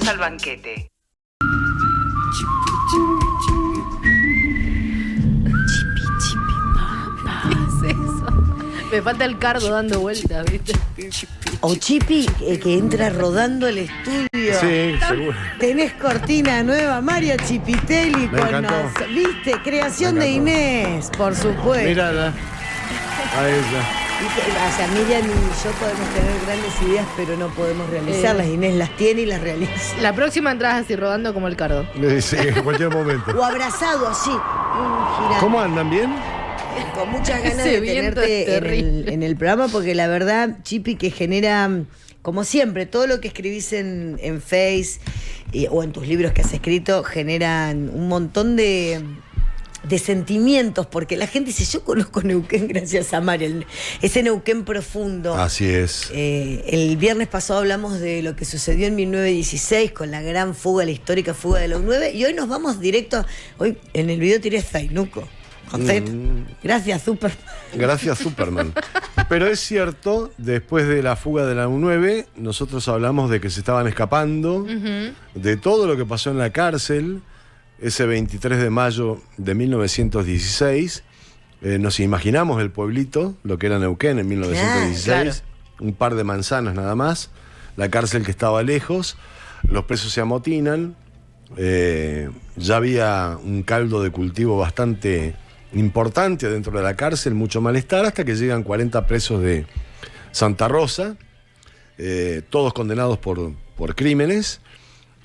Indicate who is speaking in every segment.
Speaker 1: Vamos al banquete.
Speaker 2: ¿Qué es eso? Me falta el cardo dando vueltas, ¿viste?
Speaker 3: O Chipi, que entra rodando el estudio.
Speaker 4: Sí, seguro.
Speaker 3: Tenés cortina nueva, Mario Chipitelli
Speaker 4: Me
Speaker 3: con
Speaker 4: encantó.
Speaker 3: nos. ¿Viste? Creación
Speaker 4: Me
Speaker 3: de
Speaker 4: encantó.
Speaker 3: Inés, por supuesto.
Speaker 4: Mírala. A ella.
Speaker 3: O sea, Miriam y yo podemos tener grandes ideas, pero no podemos realizarlas. Inés las tiene y las realiza.
Speaker 2: La próxima entras así rodando como el cardo.
Speaker 4: Sí, en cualquier momento.
Speaker 3: O abrazado así, girando.
Speaker 4: ¿Cómo andan? ¿Bien?
Speaker 3: Con muchas ganas
Speaker 2: Ese
Speaker 3: de
Speaker 2: viento es
Speaker 3: tenerte
Speaker 2: terrible.
Speaker 3: en el programa, porque la verdad, Chipi, que genera, como siempre, todo lo que escribís en Face o en tus libros que has escrito, generan un montón de sentimientos, porque la gente dice, yo conozco Neuquén gracias a Mario, ese Neuquén profundo.
Speaker 4: Así es.
Speaker 3: El viernes pasado hablamos de lo que sucedió en 1916 con la gran fuga, la histórica fuga de la U9, y hoy nos vamos directo, hoy en el video tiré Zainuco. ¿Contento? Gracias, Super.
Speaker 4: Gracias, Superman. Pero es cierto, después de la fuga de la U9, nosotros hablamos de que se estaban escapando, de todo lo que pasó en la cárcel, ese 23 de mayo de 1916. Nos imaginamos el pueblito, lo que era Neuquén en 1916,
Speaker 2: Claro.
Speaker 4: un par de manzanas nada más, la cárcel que estaba lejos, los presos se amotinan, ya había un caldo de cultivo bastante importante dentro de la cárcel, mucho malestar, hasta que llegan 40 presos de Santa Rosa, todos condenados por crímenes,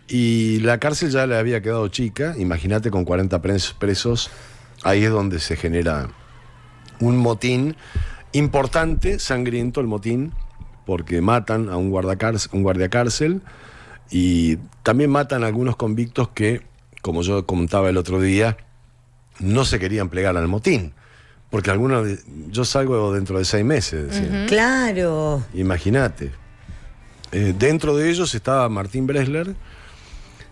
Speaker 4: y la cárcel ya le había quedado chica. Imagínate, con 40 presos, ahí es donde se genera un motín importante, sangriento el motín, porque matan a un guardia cárcel, y también matan a algunos convictos que, como yo contaba el otro día, no se querían plegar al motín, porque algunos, yo salgo dentro de 6 meses, decían.
Speaker 3: Claro.
Speaker 4: Imagínate. Dentro de ellos estaba Martín Bresler,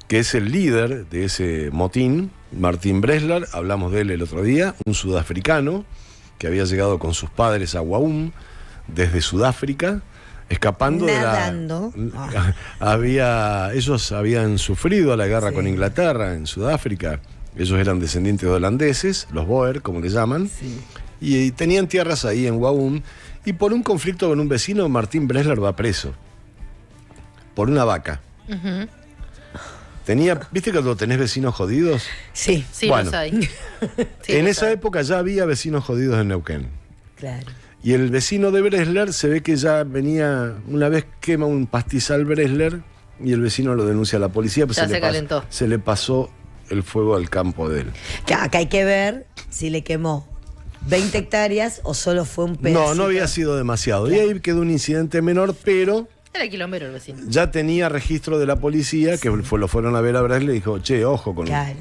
Speaker 4: que es el líder de ese motín. Martín Bresler, hablamos de él el otro día, un sudafricano que había llegado con sus padres a Waum desde Sudáfrica, escapando
Speaker 3: Nadando.
Speaker 4: de la... Ellos habían sufrido la guerra con Inglaterra en Sudáfrica. Ellos eran descendientes de holandeses, los Boer, como le llaman, y tenían tierras ahí en Waum, y por un conflicto con un vecino, Martín Bresler va preso, por una vaca. ¿Viste que cuando tenés vecinos jodidos?
Speaker 3: Sí.
Speaker 2: Sí,
Speaker 4: Bueno,
Speaker 2: los hay. Sí,
Speaker 4: En
Speaker 2: los
Speaker 4: esa
Speaker 2: hay.
Speaker 4: época ya había vecinos jodidos en Neuquén.
Speaker 3: Claro.
Speaker 4: Y el vecino de Bresler se ve que ya venía, una vez quema un pastizal Bresler, y el vecino lo denuncia a la policía, pues
Speaker 2: Ya se calentó.
Speaker 4: se le pasó el fuego al campo de él.
Speaker 3: Que acá hay que ver si le quemó 20 hectáreas o solo fue un pedacito.
Speaker 4: No había sido demasiado. Y ahí quedó un incidente menor, pero
Speaker 2: Era quilombero el vecino.
Speaker 4: ya tenía registro de la policía, que lo fueron a ver a Bresler y dijo, che, ojo con él.
Speaker 3: Claro.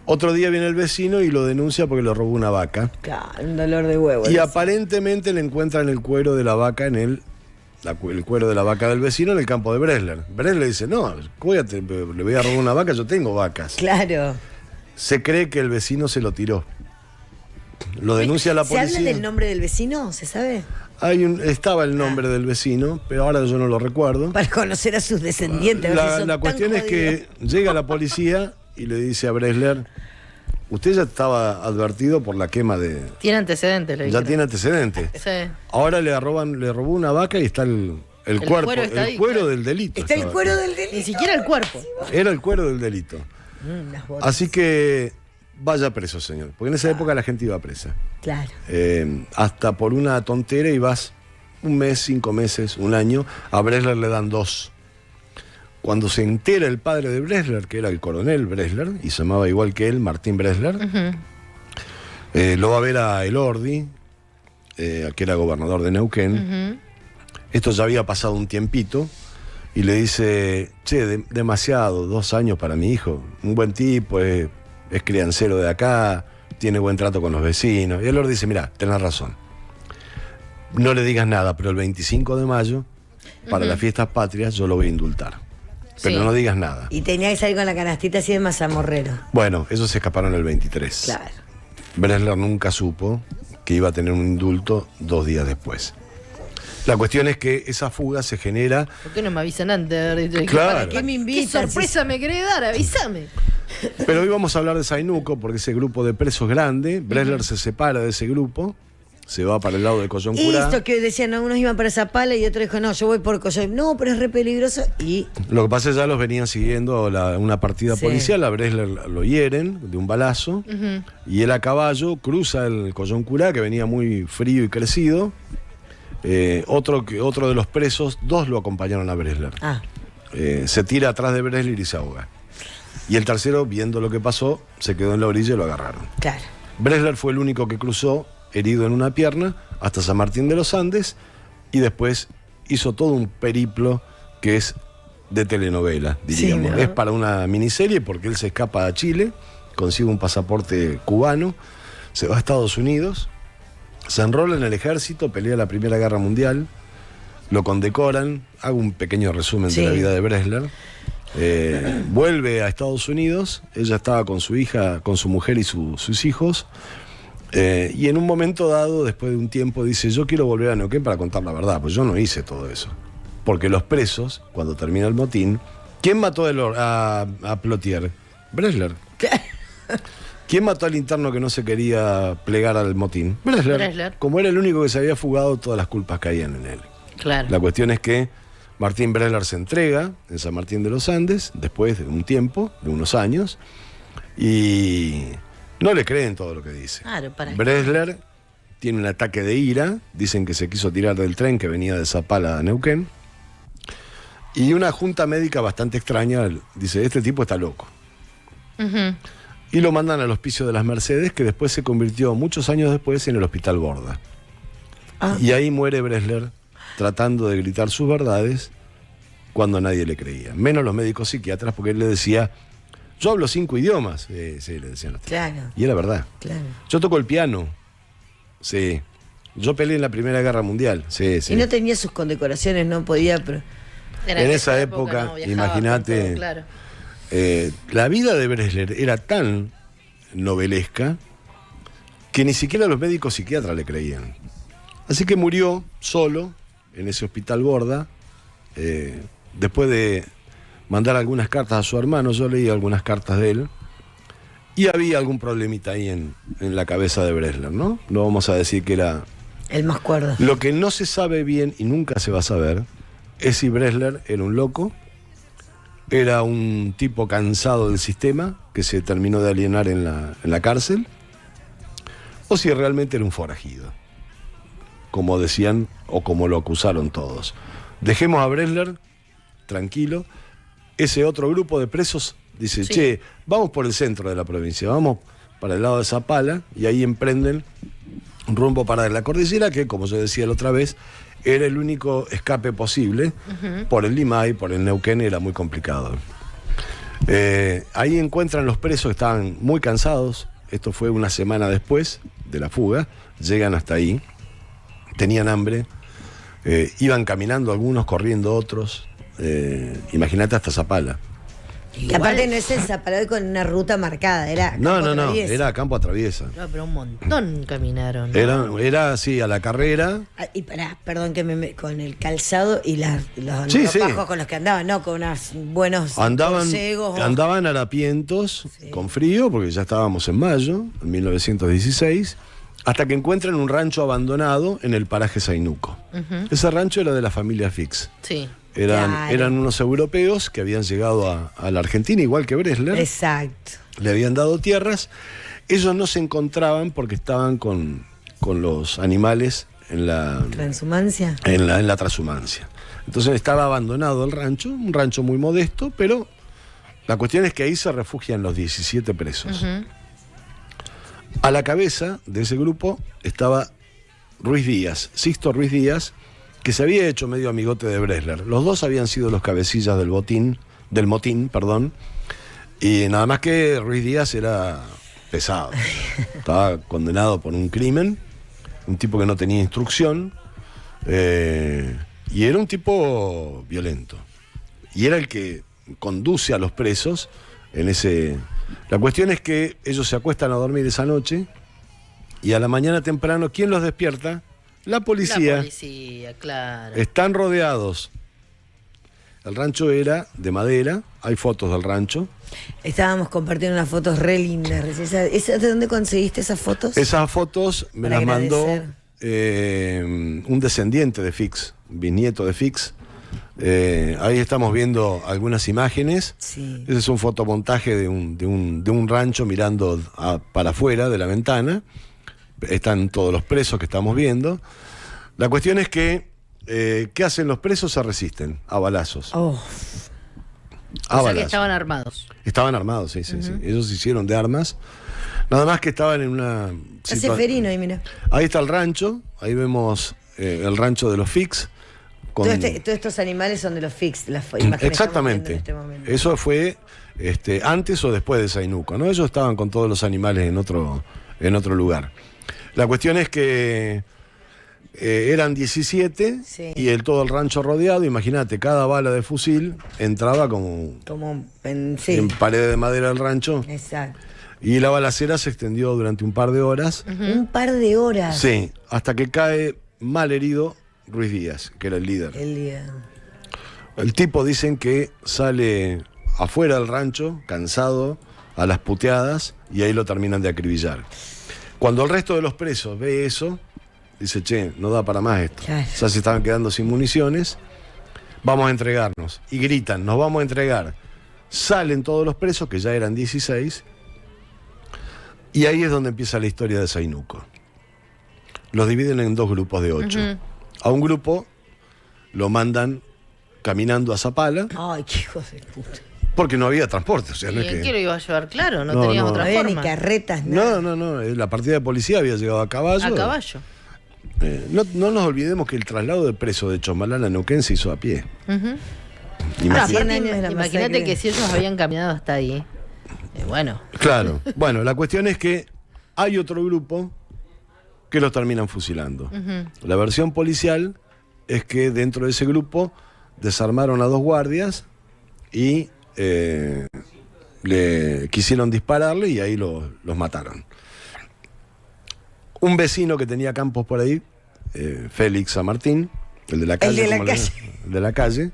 Speaker 4: Otro día viene el vecino y lo denuncia porque le robó una vaca.
Speaker 3: Claro, un dolor de huevo.
Speaker 4: Y aparentemente le encuentran el cuero de la vaca el cuero de la vaca del vecino en el campo de Bresler. Bresler dice, no, cuídate, le voy a robar una vaca, yo tengo vacas.
Speaker 3: Claro.
Speaker 4: Se cree que el vecino se lo tiró. Lo denuncia la
Speaker 3: ¿Se
Speaker 4: policía.
Speaker 3: habla del nombre del vecino? ¿Se sabe?
Speaker 4: Estaba el nombre del vecino, pero ahora yo no lo recuerdo.
Speaker 3: Para conocer a sus descendientes. a ver si son
Speaker 4: La
Speaker 3: tan
Speaker 4: cuestión es que
Speaker 3: jodidos.
Speaker 4: llega la policía y le dice a Bresler, usted ya estaba advertido por la quema de...
Speaker 2: Tiene antecedentes, le
Speaker 4: Ya
Speaker 2: dijeron.
Speaker 4: tiene antecedentes.
Speaker 2: Sí.
Speaker 4: Ahora le robó una vaca y está el cuerpo,
Speaker 2: cuero está
Speaker 4: el
Speaker 2: ahí,
Speaker 4: cuero
Speaker 2: claro.
Speaker 4: del delito.
Speaker 3: Está el
Speaker 4: estaba.
Speaker 3: cuero del delito.
Speaker 2: Ni siquiera el cuerpo.
Speaker 4: Era el cuero del delito.
Speaker 3: Las botas.
Speaker 4: Así que vaya preso, señor. Porque en esa época la gente iba presa.
Speaker 3: Claro.
Speaker 4: Hasta por una tontera y vas un mes, 5 meses, un año. A Bresler le dan 2. Cuando se entera el padre de Bresler, que era el coronel Bresler, y se llamaba igual que él, Martín Bresler, lo va a ver a Elordi, que era gobernador de Neuquén. Esto ya había pasado un tiempito, y le dice, che, demasiado, 2 años para mi hijo. Un buen tipo, es criancero de acá, tiene buen trato con los vecinos. Y Elordi dice, mira, tenés razón. No le digas nada, pero el 25 de mayo, para las fiestas patrias, yo lo voy a indultar. Pero
Speaker 2: Sí.
Speaker 4: no digas nada.
Speaker 3: Y tenía que salir con la canastita así de mazamorrero.
Speaker 4: Bueno, ellos se escaparon el 23.
Speaker 3: Claro.
Speaker 4: Bresler nunca supo que iba a tener un indulto 2 días después. La cuestión es que esa fuga se genera.
Speaker 2: ¿Por qué no me avisan antes?
Speaker 4: Claro.
Speaker 3: ¿Para qué me
Speaker 2: ¿Qué
Speaker 3: invitan?
Speaker 2: sorpresa me querés dar? Avísame.
Speaker 4: Pero hoy vamos a hablar de Zainuco, porque ese grupo de presos es grande. Bresler se separa de ese grupo, se va para el lado de Coyoncurá.
Speaker 3: Esto que decían, unos iban para Zapala y otros dijo, no, yo voy por Coyoncurá. No, pero es re peligroso. Y
Speaker 4: Lo que pasa es que ya los venían siguiendo una partida
Speaker 3: Sí.
Speaker 4: policial. A Bresler lo hieren de un balazo. Y él a caballo cruza el Coyoncurá, que venía muy frío y crecido. Otro de los presos, dos lo acompañaron a Bresler. Se tira atrás de Bresler y se ahoga. Y el tercero, viendo lo que pasó, se quedó en la orilla y lo agarraron.
Speaker 3: claro.
Speaker 4: Bresler fue el único que cruzó, herido en una pierna, hasta San Martín de los Andes, y después hizo todo un periplo que es de telenovela, diríamos.
Speaker 3: Sí, ¿no?
Speaker 4: Es para una miniserie porque él se escapa a Chile, consigue un pasaporte cubano, se va a Estados Unidos, se enrola en el ejército, pelea la Primera Guerra Mundial, lo condecoran. Hago un pequeño resumen
Speaker 3: Sí.
Speaker 4: de la vida de Bresler. Vuelve a Estados Unidos, ella estaba con su hija, con su mujer y sus hijos, y en un momento dado, después de un tiempo, dice, yo quiero volver a Neuquén para contar la verdad, pues yo no hice todo eso. Porque los presos, cuando termina el motín, ¿quién mató a Plotier? Bresler. ¿Quién mató al interno que no se quería plegar al motín?
Speaker 2: Bresler.
Speaker 4: Como era el único que se había fugado, todas las culpas caían en él.
Speaker 2: Claro.
Speaker 4: La cuestión es que Martín Bresler se entrega en San Martín de los Andes, después de un tiempo, de unos años, y no le creen todo lo que dice.
Speaker 2: Claro, para.
Speaker 4: Bresler tiene un ataque de ira, dicen que se quiso tirar del tren que venía de Zapala a Neuquén, y una junta médica bastante extraña dice, este tipo está loco.
Speaker 2: Ujú.
Speaker 4: Y lo mandan al Hospicio de las Mercedes, que después se convirtió, muchos años después, en el Hospital Borda. Y ahí muere Bresler tratando de gritar sus verdades cuando nadie le creía. Menos los médicos psiquiatras, porque él le decía, yo hablo 5 idiomas. Sí, le decían.
Speaker 3: Claro,
Speaker 4: Y era verdad.
Speaker 3: claro.
Speaker 4: Yo toco el piano. Sí. Yo peleé en la Primera Guerra Mundial. Sí, sí.
Speaker 3: Y no tenía sus condecoraciones, no podía... Pero...
Speaker 2: Era
Speaker 4: En esa época,
Speaker 2: no viajaba
Speaker 4: imagínate,
Speaker 2: con todo, claro.
Speaker 4: La vida de Bresler era tan novelesca que ni siquiera los médicos psiquiatras le creían. Así que murió solo en ese hospital Borda, después de mandar algunas cartas a su hermano. Yo leí algunas cartas de él, y había algún problemita ahí en la cabeza de Bresler, ¿no? No vamos a decir que era...
Speaker 3: El más cuerdo.
Speaker 4: Lo que no se sabe bien y nunca se va a saber es si Bresler era un loco, era un tipo cansado del sistema que se terminó de alienar en la cárcel, o si realmente era un forajido, como decían o como lo acusaron todos. Dejemos a Bresler tranquilo. Ese otro grupo de presos dice,
Speaker 2: Sí.
Speaker 4: che, vamos por el centro de la provincia, vamos para el lado de Zapala, y ahí emprenden un rumbo para la cordillera, que, como yo decía la otra vez, era el único escape posible. Por el Limay, por el Neuquén, era muy complicado. Ahí encuentran los presos que estaban muy cansados. Esto fue una semana después de la fuga. Llegan hasta ahí, tenían hambre, iban caminando algunos, corriendo otros. Imagínate hasta Zapala.
Speaker 3: Y aparte no es el Zapala con una ruta marcada, era...
Speaker 4: No,
Speaker 3: campo traviesa.
Speaker 4: era campo a traviesa.
Speaker 2: No, pero un montón caminaron. ¿no?
Speaker 4: Era así, a la carrera.
Speaker 3: Y pará, perdón que con el calzado y los
Speaker 4: Sí, sí.
Speaker 3: bajos con los que andaban, no, con unos buenos borcegos, o-
Speaker 4: Andaban harapientos, con frío, porque ya estábamos en mayo, en 1916, hasta que encuentran un rancho abandonado en el paraje Zainuco. Ese rancho era de la familia Fix.
Speaker 2: Sí.
Speaker 3: Claro.
Speaker 4: Eran unos europeos que habían llegado a la Argentina, igual que Bresler.
Speaker 3: Exacto.
Speaker 4: Le habían dado tierras. Ellos no se encontraban porque estaban con los animales en la
Speaker 3: Transhumancia.
Speaker 4: en la transhumancia. Entonces estaba abandonado el rancho, un rancho muy modesto, pero la cuestión es que ahí se refugian los 17 presos. A la cabeza de ese grupo estaba Ruiz Díaz, Sixto Ruiz Díaz, que se había hecho medio amigote de Bresler. Los dos habían sido los cabecillas del motín, y nada más que Ruiz Díaz era pesado. Estaba condenado por un crimen, un tipo que no tenía instrucción, y era un tipo violento. Y era el que conduce a los presos en ese... La cuestión es que ellos se acuestan a dormir esa noche, y a la mañana temprano, ¿quién los despierta? La policía.
Speaker 2: La policía, claro.
Speaker 4: Están rodeados. El rancho era de madera, hay fotos del rancho.
Speaker 3: Estábamos compartiendo unas fotos re lindas. ¿De dónde conseguiste esas fotos?
Speaker 4: Esas fotos me
Speaker 3: Para
Speaker 4: las mandó
Speaker 3: agradecer.
Speaker 4: un descendiente de Fix, bisnieto de Fix. Ahí estamos viendo algunas imágenes.
Speaker 3: Sí.
Speaker 4: Ese es un fotomontaje de un rancho mirando para afuera de la ventana. Están todos los presos que estamos viendo. La cuestión es que, ¿qué hacen los presos? Se resisten a balazos.
Speaker 3: Oh,
Speaker 2: O sea que estaban armados.
Speaker 4: Estaban armados, sí, sí, sí. Ellos se hicieron de armas. Nada más que estaban en una
Speaker 3: hace ferino ahí, mira.
Speaker 4: Ahí está el rancho, ahí vemos el rancho de los Fix.
Speaker 3: Todos estos animales son de los Fix, las imágenes que estamos viendo
Speaker 4: Exactamente.
Speaker 3: en este momento.
Speaker 4: Eso fue antes o después de Zainuco, ¿no? Ellos estaban con todos los animales en otro lugar. La cuestión es que eran 17
Speaker 3: Sí.
Speaker 4: y todo el rancho rodeado. Imagínate, cada bala de fusil entraba como
Speaker 3: Sí.
Speaker 4: en pared de madera del rancho.
Speaker 3: Exacto.
Speaker 4: Y la balacera se extendió durante un par de horas.
Speaker 3: Un par de horas.
Speaker 4: Sí, hasta que cae mal herido Ruiz Díaz, que era el líder.
Speaker 3: El día.
Speaker 4: El tipo dicen que sale afuera del rancho, cansado, a las puteadas, y ahí lo terminan de acribillar. Cuando el resto de los presos ve eso, dice, che, no da para más esto.
Speaker 3: Claro.
Speaker 4: Ya se estaban quedando sin municiones, vamos a entregarnos. Y gritan, nos vamos a entregar. Salen todos los presos, que ya eran 16, y ahí es donde empieza la historia de Zainuco. Los dividen en 2 grupos de 8. A un grupo lo mandan caminando a Zapala,
Speaker 3: Ay, qué hijos de puta.
Speaker 4: porque no había transporte. O sea,
Speaker 2: ¿Y
Speaker 4: no es
Speaker 2: en
Speaker 4: que...
Speaker 2: qué lo iba a llevar? Claro, no
Speaker 4: No,
Speaker 2: tenías
Speaker 4: no.
Speaker 2: otra
Speaker 3: No había ni
Speaker 2: forma.
Speaker 3: carretas, nada.
Speaker 4: No. La partida de policía había llegado a caballo.
Speaker 2: A caballo.
Speaker 4: No nos olvidemos que el traslado de preso de Chomalán a Neuquén se hizo a pie.
Speaker 2: Ahora,
Speaker 4: Imagínate.
Speaker 3: 100 años de la
Speaker 2: imagínate
Speaker 3: masacre.
Speaker 2: que si ellos habían caminado hasta ahí. Bueno.
Speaker 4: Claro. Bueno, la cuestión es que hay otro grupo que los terminan fusilando. La versión policial es que dentro de ese grupo desarmaron a 2 guardias y le quisieron dispararle y ahí los mataron. Un vecino que tenía campos por ahí, Félix San Martín, el de la calle, el de la calle,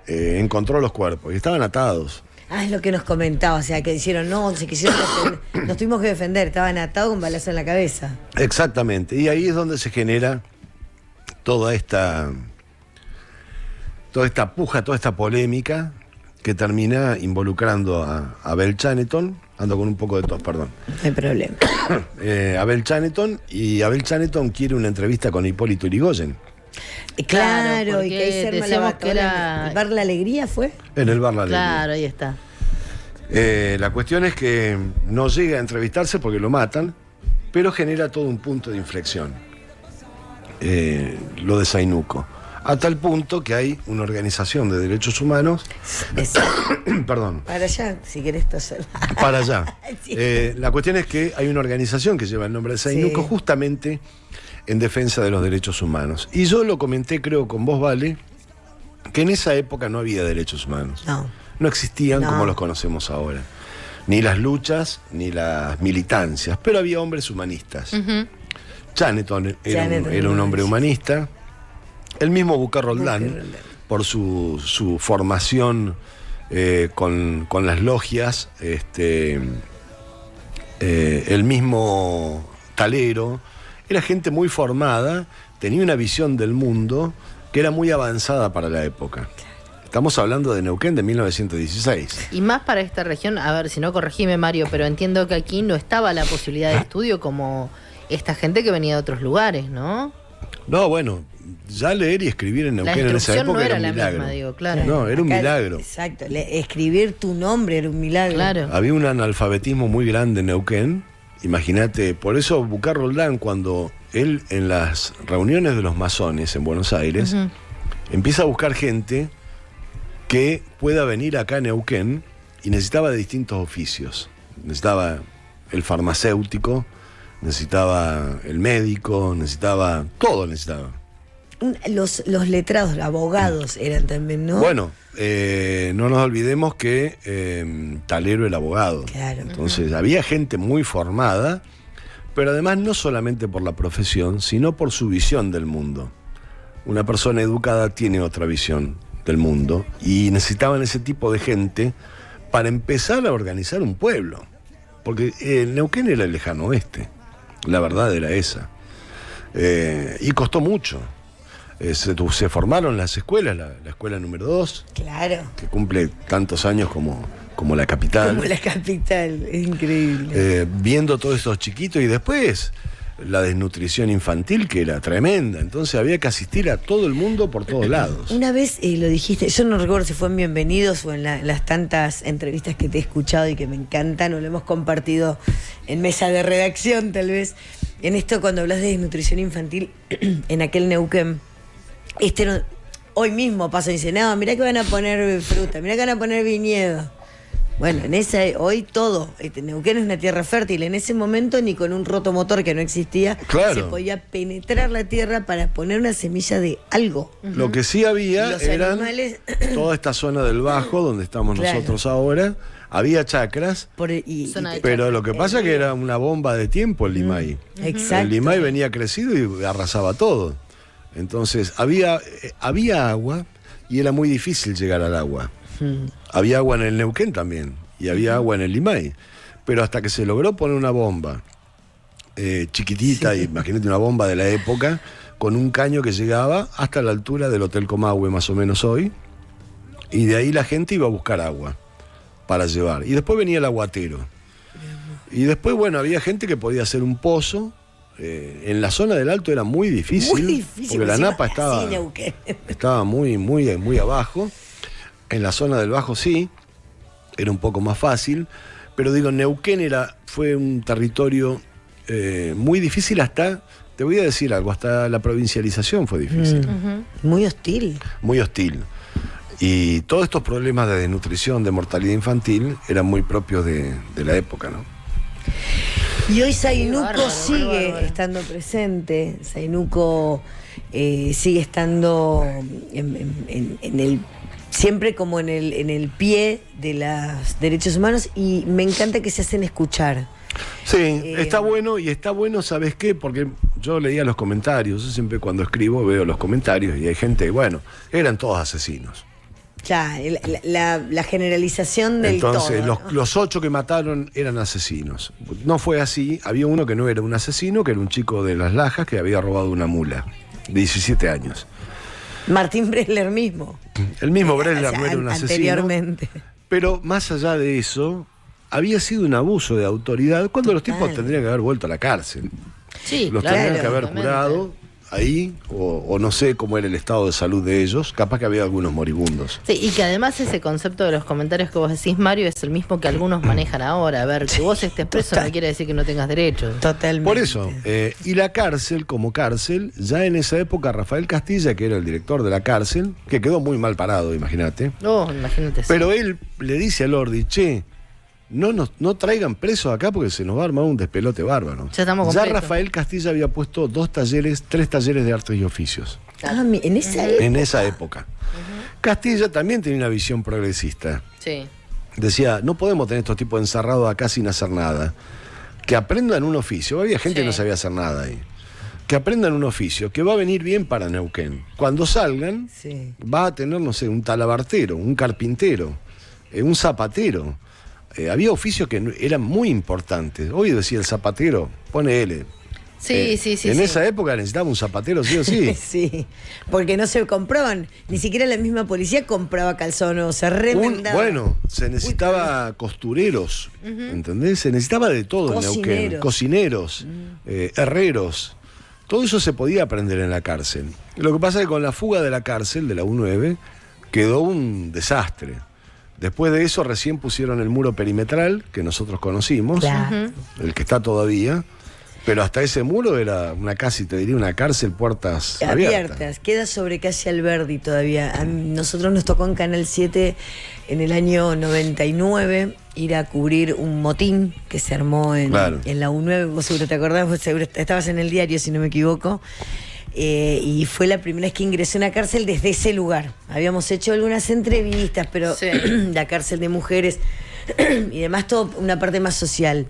Speaker 4: encontró los cuerpos y estaban atados.
Speaker 3: Ah, es lo que nos comentaba, o sea, que dijeron, no, se quisieron defender, nos tuvimos que defender, estaban atados con balazo en la cabeza.
Speaker 4: Exactamente, y ahí es donde se genera toda esta puja, toda esta polémica que termina involucrando a Abel Chaneton. Ando con un poco de tos, perdón.
Speaker 3: No hay problema.
Speaker 4: Abel Chaneton, y Abel Chaneton quiere una entrevista con Hipólito Yrigoyen.
Speaker 3: Claro,
Speaker 2: porque
Speaker 3: y que ahí se arma
Speaker 2: decíamos
Speaker 3: la
Speaker 2: que era...
Speaker 3: ¿El bar La Alegría fue?
Speaker 4: En el bar La Alegría.
Speaker 2: Claro, ahí está.
Speaker 4: La cuestión es que no llega a entrevistarse porque lo matan, pero genera todo un punto de inflexión. Lo de Zainuco. A tal punto que hay una organización de derechos humanos. Perdón.
Speaker 3: Para allá, si querés toser.
Speaker 4: Para allá.
Speaker 3: Sí.
Speaker 4: La cuestión es que hay una organización que lleva el nombre de Zainuco,
Speaker 3: Sí.
Speaker 4: justamente en defensa de los derechos humanos. Y yo lo comenté, creo, con vos, Vale, que en esa época no había derechos humanos.
Speaker 3: No.
Speaker 4: No existían
Speaker 3: No.
Speaker 4: como los conocemos ahora. Ni las luchas, ni las militancias, pero había hombres humanistas. Chaneton era un hombre humanista. El mismo Bucar Roldán, por su formación con las logias, el mismo Talero, era gente muy formada, tenía una visión del mundo que era muy avanzada para la época. Estamos hablando de Neuquén de 1916.
Speaker 2: Y más para esta región, a ver, si no corregime Mario, pero entiendo que aquí no estaba la posibilidad de estudio como esta gente que venía de otros lugares, ¿no?
Speaker 4: No, bueno, ya leer y escribir en
Speaker 2: La
Speaker 4: Neuquén en esa
Speaker 2: instrucción
Speaker 4: época
Speaker 2: no era
Speaker 4: un
Speaker 2: la
Speaker 4: milagro.
Speaker 2: misma, digo, claro.
Speaker 4: No, era un
Speaker 3: Acá,
Speaker 4: milagro.
Speaker 3: Exacto, escribir tu nombre era un milagro.
Speaker 2: Claro.
Speaker 4: Había un analfabetismo muy grande en Neuquén. Imagínate, por eso Bucar Roldán, cuando él en las reuniones de los masones en Buenos Aires, empieza a buscar gente que pueda venir acá a Neuquén, y necesitaba de distintos oficios. Necesitaba el farmacéutico, necesitaba el médico, necesitaba... todo necesitaba.
Speaker 3: Los letrados, abogados eran también, ¿no?
Speaker 4: Bueno, no nos olvidemos que Talero era abogado.
Speaker 3: Claro.
Speaker 4: Entonces había gente muy formada, pero además no solamente por la profesión, sino por su visión del mundo. Una persona educada tiene otra visión del mundo y necesitaban ese tipo de gente para empezar a organizar un pueblo. Porque Neuquén era el lejano oeste, la verdad era esa. Y costó mucho. Se formaron las escuelas, la escuela número 2,
Speaker 3: Claro.
Speaker 4: que cumple tantos años como la capital.
Speaker 3: Como la capital, es increíble.
Speaker 4: Viendo todos esos chiquitos y después la desnutrición infantil, que era tremenda. Entonces había que asistir a todo el mundo por todos lados.
Speaker 3: Una vez lo dijiste, yo no recuerdo si fue en Bienvenidos o en las tantas entrevistas que te he escuchado y que me encantan, o lo hemos compartido en mesa de redacción tal vez. En esto, cuando hablas de desnutrición infantil, en aquel Neuquén, hoy mismo pasa y dice, no, mirá que van a poner fruta, mirá que van a poner viñedo. Bueno, hoy todo, Neuquén es una tierra fértil. En ese momento ni con un rotomotor que no existía,
Speaker 4: Claro.
Speaker 3: se podía penetrar la tierra para poner una semilla de algo.
Speaker 4: Lo que sí había
Speaker 3: Los
Speaker 4: eran
Speaker 3: animales-
Speaker 4: toda esta zona del Bajo, donde estamos
Speaker 3: Claro.
Speaker 4: nosotros ahora. Había chacras,
Speaker 2: Zona de
Speaker 4: pero lo que pasa es que era una bomba de tiempo el Limay.
Speaker 3: Exacto.
Speaker 4: El Limay venía crecido y arrasaba todo. Entonces había agua y era muy difícil llegar al agua. Había agua en el Neuquén también y había agua en el Limay. Pero hasta que se logró poner una bomba chiquitita, imagínate una bomba de la época, con un caño que llegaba hasta la altura del Hotel Comahue más o menos hoy, y de ahí la gente iba a buscar agua para llevar. Y después venía el aguatero. Y después, bueno, había gente que podía hacer un pozo. En la zona del Alto era muy difícil,
Speaker 3: Muy difícil,
Speaker 4: porque la
Speaker 3: encima
Speaker 4: napa
Speaker 3: así, Neuquén.
Speaker 4: estaba muy abajo. En la zona del Bajo sí, era un poco más fácil, pero digo, Neuquén fue un territorio muy difícil hasta, te voy a decir algo, hasta la provincialización fue difícil,
Speaker 3: Muy hostil.
Speaker 4: muy hostil. Y todos estos problemas de desnutrición, de mortalidad infantil, eran muy propios de la época, ¿no?
Speaker 3: Y hoy Zainuco
Speaker 2: bárbaro,
Speaker 3: sigue
Speaker 2: bárbaro.
Speaker 3: estando presente. Zainuco sigue estando siempre como en el pie de los derechos humanos, y me encanta que se hacen escuchar.
Speaker 4: Sí, está bueno, y está bueno, ¿sabes qué? Porque yo leía los comentarios, yo siempre cuando escribo veo los comentarios y hay gente, bueno, eran todos asesinos.
Speaker 3: Ya, la generalización del
Speaker 4: Entonces,
Speaker 3: todo, ¿no?
Speaker 4: los 8 que mataron eran asesinos. No fue así, había uno que no era un asesino, que era un chico de Las Lajas que había robado una mula, de 17 años.
Speaker 3: Martín Bresler mismo.
Speaker 4: El mismo Bresler
Speaker 3: O sea,
Speaker 4: no era un asesino.
Speaker 3: anteriormente.
Speaker 4: Pero más allá de eso, había sido un abuso de autoridad cuando los tipos tendrían que haber vuelto a la cárcel.
Speaker 2: Sí,
Speaker 4: Los
Speaker 2: claro,
Speaker 4: tendrían que haber
Speaker 2: obviamente.
Speaker 4: curado ahí, o no sé cómo era el estado de salud de ellos, capaz que había algunos moribundos.
Speaker 2: Sí, y que además ese concepto de los comentarios que vos decís, Mario, es el mismo que algunos manejan ahora. A ver, que vos estés preso no quiere decir que no tengas derechos.
Speaker 3: Totalmente.
Speaker 4: Por eso, y la cárcel como cárcel, ya en esa época Rafael Castilla, que era el director de la cárcel, que quedó muy mal parado, imagínate,
Speaker 2: Oh, imagínate. Sí.
Speaker 4: pero él le dice a Lordi, che, no traigan presos acá porque se nos va a armar un despelote bárbaro.
Speaker 2: Ya estamos
Speaker 4: Ya
Speaker 2: completos.
Speaker 4: Rafael Castilla había puesto 3 talleres de artes y oficios
Speaker 3: En esa época.
Speaker 4: en esa época. Castilla también tenía una visión progresista.
Speaker 2: Sí.
Speaker 4: Decía, no podemos tener estos tipos encerrados acá sin hacer nada. Que aprendan un oficio. Había gente que no
Speaker 2: Sí.
Speaker 4: sabía hacer nada ahí. Que aprendan un oficio, que va a venir bien para Neuquén. Cuando salgan,
Speaker 3: Sí.
Speaker 4: va a tener, no sé, un talabartero, un carpintero, un zapatero. Había oficios que eran muy importantes. Hoy decía el zapatero, pone L.
Speaker 2: Sí, sí.
Speaker 4: En esa época necesitaba un zapatero, sí o sí.
Speaker 3: Sí, porque no se compraban, ni siquiera la misma policía compraba calzones, se remendaba.
Speaker 4: Bueno, se necesitaba costureros, ¿entendés? Se necesitaba de todo en Neuquén. Cocineros, herreros. Todo eso se podía aprender en la cárcel. Lo que pasa es que con la fuga de la cárcel, de la U9, quedó un desastre. Después de eso recién pusieron el muro perimetral, que nosotros conocimos,
Speaker 3: Claro.
Speaker 4: el que está todavía. Pero hasta ese muro era casi te diría una cárcel, puertas abiertas.
Speaker 3: Queda sobre calle Alberdi todavía. Nosotros nos tocó en Canal 7 en el año 99 ir a cubrir un motín que se armó en la U9. Vos seguro te acordás, vos seguro estabas en el diario, si no me equivoco. Y fue la primera vez que ingresé a una cárcel desde ese lugar. Habíamos hecho algunas entrevistas, pero
Speaker 2: Sí.
Speaker 3: la cárcel de mujeres y demás, todo una parte más social.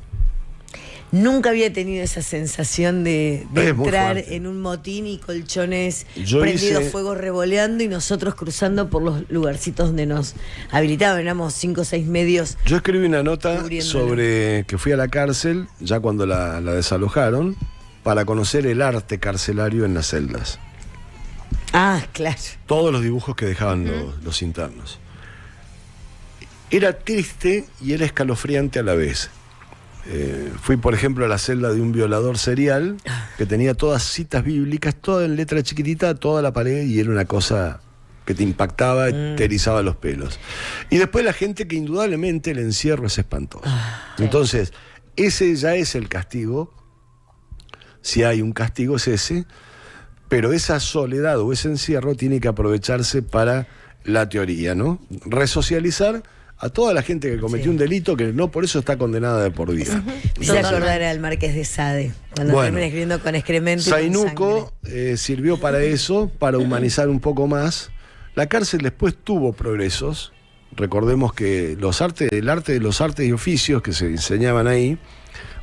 Speaker 3: Nunca había tenido esa sensación de
Speaker 4: Es muy
Speaker 3: entrar
Speaker 4: fuerte.
Speaker 3: en un motín y colchones
Speaker 4: Yo
Speaker 3: prendidos,
Speaker 4: hice-
Speaker 3: fuego revoleando y nosotros cruzando por los lugarcitos donde nos habilitaban. Éramos 5 o 6 medios.
Speaker 4: Yo escribí una nota
Speaker 3: Cubriéndolo.
Speaker 4: sobre que fui a la cárcel, ya cuando la desalojaron, para conocer el arte carcelario en las celdas.
Speaker 3: Ah, claro.
Speaker 4: Todos los dibujos que dejaban los internos. Era triste y era escalofriante a la vez. Fui, por ejemplo, a la celda de un violador serial que tenía todas citas bíblicas, toda en letra chiquitita, toda la pared, y era una cosa que te impactaba, te erizaba los pelos. Y después la gente que indudablemente el encierro es espantoso. Entonces, ese ya es el castigo. Si hay un castigo es ese, pero esa soledad o ese encierro tiene que aprovecharse para la teoría, ¿no? Resocializar a toda la gente que cometió un delito que no por eso está condenada de por vida.
Speaker 3: Me hice acordar al Marqués de Sade, cuando
Speaker 4: Bueno,
Speaker 3: termina escribiendo con excremento y con
Speaker 4: Zainuco
Speaker 3: sangre.
Speaker 4: sirvió para eso, para humanizar un poco más. La cárcel después tuvo progresos. Recordemos que el arte de los artes y oficios que se enseñaban ahí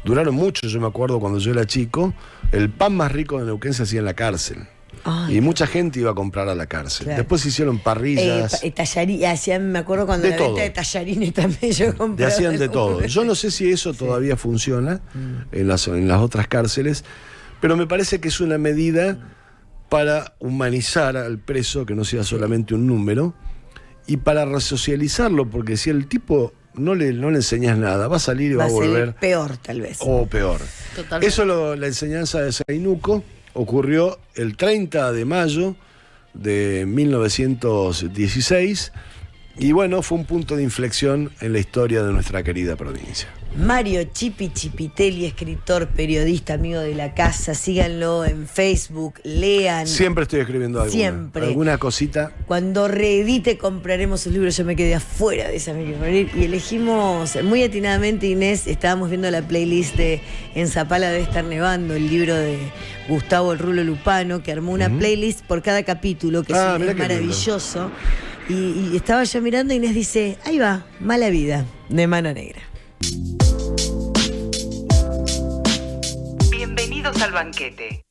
Speaker 4: duraron mucho. Yo me acuerdo cuando yo era chico, el pan más rico de Neuquén se hacía en la cárcel.
Speaker 3: Ay,
Speaker 4: Y mucha gente iba a comprar a la cárcel.
Speaker 3: Claro.
Speaker 4: Después se hicieron parrillas.
Speaker 3: Hacían, me acuerdo cuando
Speaker 4: De
Speaker 3: la
Speaker 4: todo.
Speaker 3: venta de tallarines también yo
Speaker 4: Te
Speaker 3: compraba.
Speaker 4: hacían de todo. Yo no sé si eso todavía funciona en las otras cárceles, pero me parece que es una medida para humanizar al preso, que no sea solamente un número, y para resocializarlo, porque si el tipo no le enseñas nada, va a salir y va a
Speaker 3: salir
Speaker 4: volver
Speaker 3: peor, tal vez.
Speaker 4: o peor.
Speaker 2: Totalmente.
Speaker 4: Eso la enseñanza de Zainuco ocurrió el 30 de mayo de 1916 y bueno, fue un punto de inflexión en la historia de nuestra querida provincia.
Speaker 3: Mario Chipi Chipitelli, escritor, periodista, amigo de la casa. Síganlo en Facebook, lean.
Speaker 4: Siempre estoy escribiendo alguna cosita.
Speaker 3: Cuando reedite compraremos sus libros. Yo me quedé afuera de esa Miguel Morir y elegimos muy atinadamente, Inés, estábamos viendo la playlist de En Zapala debe estar nevando, el libro de Gustavo El Rulo Lupano, que armó una playlist por cada capítulo, que
Speaker 4: Ah,
Speaker 3: es
Speaker 4: mirá qué lindo.
Speaker 3: maravilloso. Y estaba yo mirando y Inés dice, ahí va, Mala Vida, de Mano Negra.
Speaker 1: Bienvenidos al banquete.